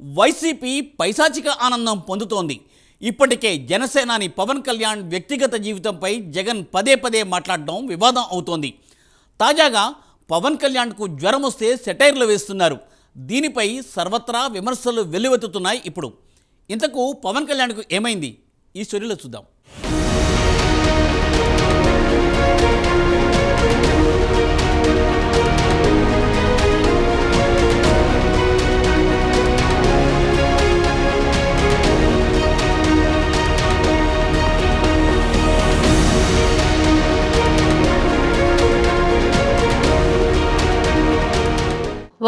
YCP పైశాచిక ఆనందం పొందుతోంది. ఇప్పటికే జనసేనాని పవన్ కళ్యాణ్ వ్యక్తిగత జీవితంపై జగన్ పదే పదే మాట్లాడడం వివాదం అవుతోంది. తాజాగా పవన్ కళ్యాణ్కు జ్వరం వస్తే సెటైర్లు వేస్తున్నారు. దీనిపై సర్వత్రా విమర్శలు వెల్లువెత్తుతున్నాయి. ఇప్పుడు ఇంతకు పవన్ కళ్యాణ్కు ఏమైంది? ఈ స్టోరీలో చూద్దాం.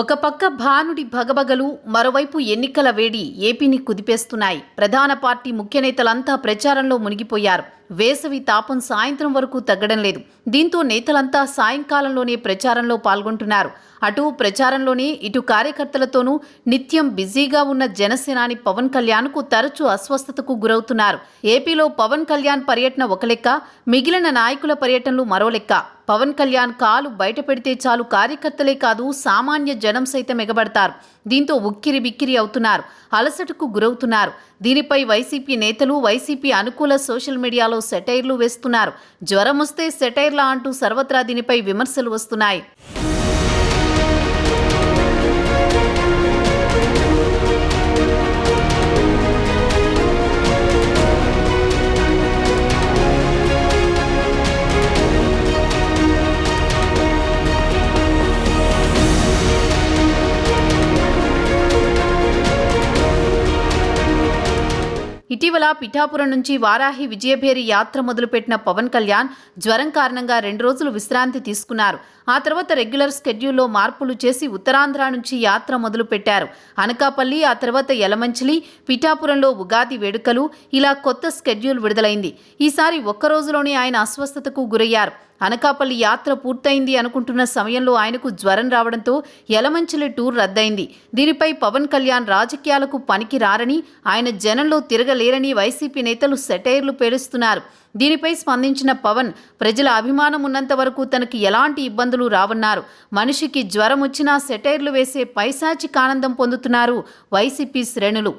ఒక పక్క భానుడి భగభగలు, మరోవైపు ఎన్నికల వేడి ఏపీని కుదిపేస్తున్నాయి. ప్రధాన పార్టీ ముఖ్య నేతలంతా ప్రచారంలో మునిగిపోయారు. వేసవి తాపం సాయంత్రం వరకు తగ్గడం లేదు. దీంతో నేతలంతా సాయంకాలంలోనే ప్రచారంలో పాల్గొంటున్నారు. అటు ప్రచారంలోనే ఇటు కార్యకర్తలతోనూ నిత్యం బిజీగా ఉన్న జనసేనాని పవన్ కళ్యాణ్కు తరచూ అస్వస్థతకు గురవుతున్నారు. ఏపీలో పవన్ కళ్యాణ్ పర్యటన ఒక లెక్క, మిగిలిన నాయకుల పర్యటనలు మరో లెక్క. పవన్ కళ్యాణ్ కాలు బయట పెడితే చాలు కార్యకర్తలే కాదు సామాన్య జనం సైతం ఎగబడతారు. దీంతో ఉక్కిరి బిక్కిరి అవుతున్నారు, అలసటకు గురవుతున్నారు. దీనిపై వైసీపీ నేతలు, వైసీపీ అనుకూల సోషల్ మీడియాలో సెటైర్లు వేస్తున్నారు. జ్వరం వస్తే సెటైర్లా అంటూ సర్వత్రా దీనిపై విమర్శలు వస్తున్నాయి. ఇటీవల పిఠాపురం నుంచి వారాహి విజయభేరి యాత్ర మొదలుపెట్టిన పవన్ కళ్యాణ్ జ్వరం కారణంగా 2 రోజులు విశ్రాంతి తీసుకున్నారు. ఆ తర్వాత రెగ్యులర్ స్కెడ్యూల్లో మార్పులు చేసి ఉత్తరాంధ్ర నుంచి యాత్ర మొదలుపెట్టారు. అనకాపల్లి, ఆ తర్వాత యలమంచిలి, పిఠాపురంలో ఉగాది వేడుకలు, ఇలా కొత్త స్కెడ్యూల్ విడుదలైంది. ఈసారి ఒక్క రోజులోనే ఆయన అస్వస్థతకు గురయ్యారు. అనకాపల్లి యాత్ర పూర్తయింది అనుకుంటున్న సమయంలో ఆయనకు జ్వరం రావడంతో యలమంచిలి టూర్ రద్దయింది. దీనిపై పవన్ కళ్యాణ్ రాజకీయాలకు పనికి రారని, ఆయన జనంలో తిరగలేరని వైసీపీ నేతలు సెటైర్లు పేలుస్తున్నారు. దీనిపై స్పందించిన పవన్, ప్రజల అభిమానం ఉన్నంత వరకు తనకి ఎలాంటి ఇబ్బందులు రావన్నారు. మనిషికి జ్వరం వచ్చినా సెటైర్లు వేసే పైశాచిక ఆనందం పొందుతున్నారు వైసీపీ శ్రేణులు.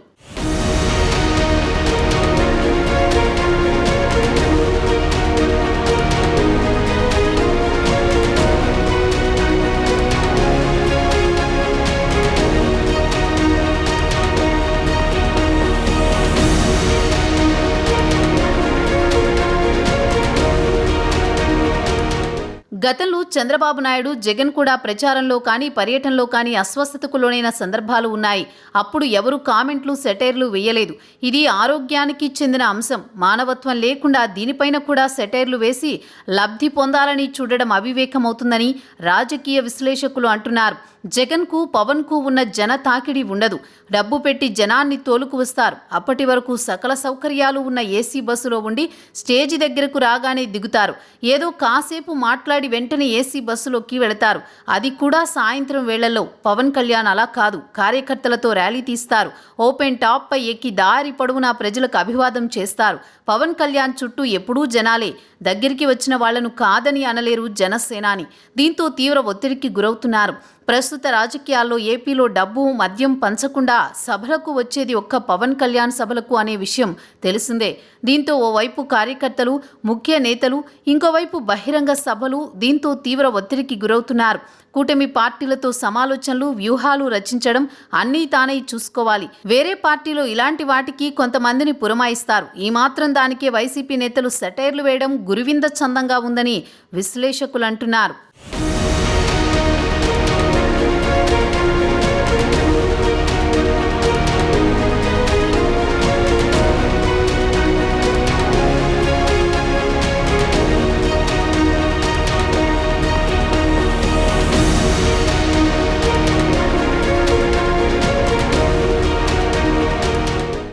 గతంలో చంద్రబాబు నాయుడు, జగన్ కూడా ప్రచారంలో కానీ పర్యటనలో కానీ అస్వస్థతకు లోనైన సందర్భాలు ఉన్నాయి. అప్పుడు ఎవరు కామెంట్లు, సెటైర్లు వేయలేదు. ఇది ఆరోగ్యానికి చెందిన అంశం. మానవత్వం లేకుండా దీనిపైన కూడా సెటైర్లు వేసి లబ్ధి పొందాలని చూడడం అవివేకమవుతుందని రాజకీయ విశ్లేషకులు అంటున్నారు. జగన్కు, పవన్కు ఉన్న జన తాకిడి ఉండదు. డబ్బు పెట్టి జనాన్ని తోలుకు వస్తారు. అప్పటి వరకు సకల సౌకర్యాలు ఉన్న ఏసీ బస్సులో ఉండి స్టేజి దగ్గరకు రాగానే దిగుతారు. ఏదో కాసేపు మాట్లాడి వెంటనే ఏసీ బస్సులోకి వెళతారు. అది కూడా సాయంత్రం వేళల్లో. పవన్ కళ్యాణ్ అలా కాదు. కార్యకర్తలతో ర్యాలీ తీస్తారు. ఓపెన్ టాప్ పై ఎక్కి దారి పొడవునా ప్రజలకు అభివాదం చేస్తారు. పవన్ కళ్యాణ్ చుట్టూ ఎప్పుడూ జనాలే. దగ్గరికి వచ్చిన వాళ్లను కాదని అనలేరు జనసేనాని. దీంతో తీవ్ర ఒత్తిడికి గురవుతున్నారు. ప్రస్తుత రాజకీయాల్లో ఏపీలో డబ్బు, మద్యం పంచకుండా సభలకు వచ్చేది ఒక్క పవన్ కళ్యాణ్ సభలకు అనే విషయం తెలిసిందే. దీంతో ఓవైపు కార్యకర్తలు, ముఖ్య నేతలు, ఇంకోవైపు బహిరంగ సభలు. దీంతో తీవ్ర ఒత్తిడికి గురవుతున్నారు. కూటమి పార్టీలతో సమాలోచనలు, వ్యూహాలు రచించడం అన్నీ తానే చూసుకోవాలి. వేరే పార్టీలో ఇలాంటి వాటికి కొంతమందిని పురమాయిస్తారు. ఈ మాత్రం దానికే వైసీపీ నేతలు సెటైర్లు వేయడం గురువింద చందంగా ఉందని విశ్లేషకులు అంటున్నారు.